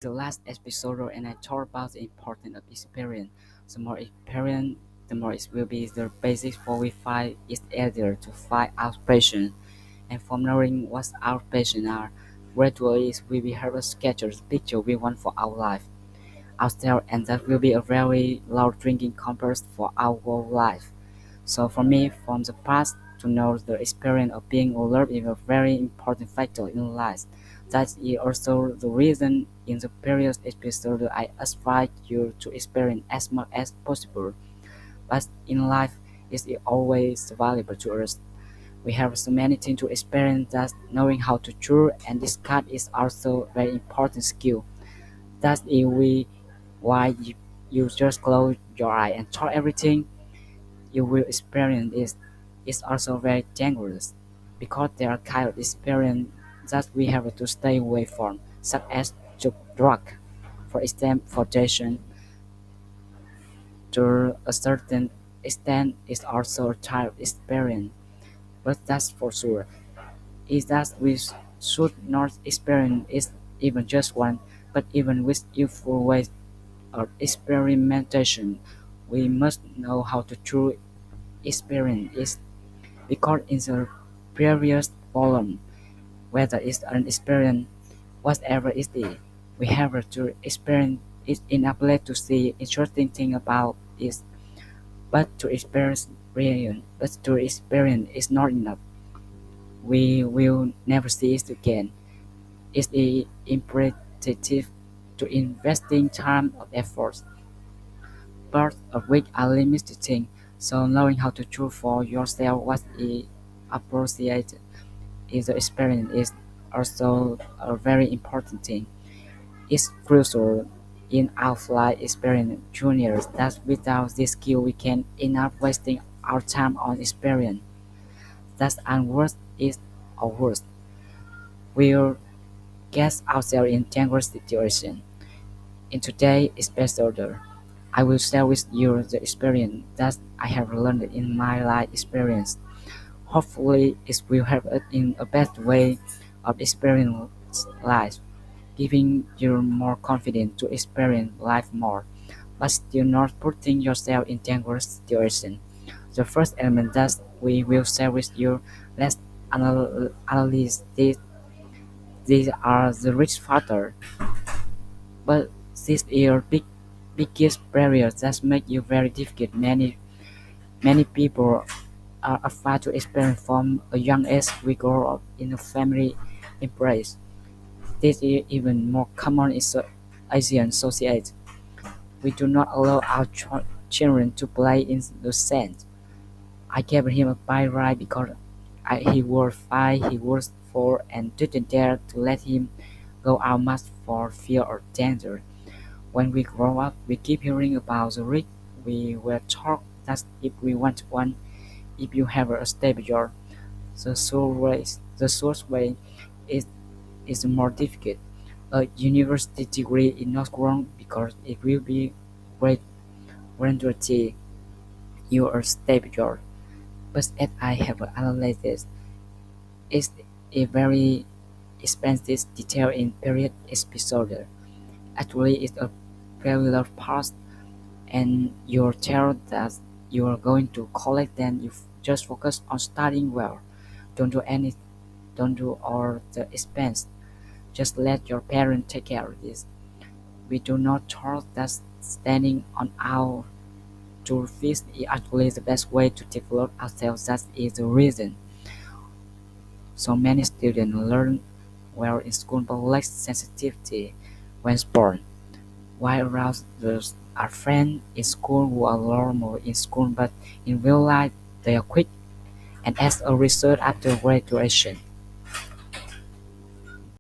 the last episode and I talked about the importance of experience. The more experience, the more it will be the basis for we find each other to find our passion. And from knowing what our passion are, gradually we will have a sketch the picture we want for our life. Ourselves and that will be a very loud drinking compass for our whole life. So for me, from the past to know the experience of being alert is a very important factor in life. That is also the reason in the previous episode I asked you to experience as much as possible. But in life, it's always valuable to us. We have so many things to experience that knowing how to choose and discard is also very important skill. That's if we why you just close your eye and try everything you will experience is also very dangerous because there are kind of experience that we have to stay away from, such as drug. For example, fortune to a certain extent is also a type of experience, but that's for sure. Is that we should not experience is even just one, but even with useful ways of experimentation, we must know how to truly experience it because in the previous volume, whether it's an experience, whatever it is, we have to experience it in a place to see interesting thing about it. But to experience is not enough. We will never see it again. It's imperative to investing time and effort. Part of which are limited things, so knowing how to choose for yourself what is appropriate is the experience is also a very important thing. It's crucial in our flight experience juniors that without this skill we can end up wasting our time on experience. That's and worse is or worse. We'll get ourselves in dangerous situation. In today's episode, I will share with you the experience that I have learned in my life experience. Hopefully, it will help us in a better way of experience life, giving you more confidence to experience life more, but still not putting yourself in dangerous situation. The first element that we will share with you, let's analyze these. These are the risk factor, but these are biggest barriers that make you very difficult. Many people are afraid to experience from a young age. We grow up in a family embrace. This is even more common in Asian society. We do not allow our children to play in the sand. I gave him a bike ride because he was 5, he was 4, and didn't dare to let him go out much for fear of danger. When we grow up, we keep hearing about the risk. We were taught that if we want one, if you have a stable job, the source way is, is more difficult. A university degree is not wrong because it will be great guarantee you a stable job. But as I have analyzed, it's a very expensive detail in period episode. Actually, it's a very large part, and you're told that you are going to collect. Then you just focus on studying well. Don't do any, don't do all the expense. Just let your parents take care of this. We do not thought that standing on our two feet is actually the best way to develop ourselves. That is the reason so many students learn well in school but lack sensitivity when born. While around our friends in school who are normal in school but in real life they are quick and as a result after graduation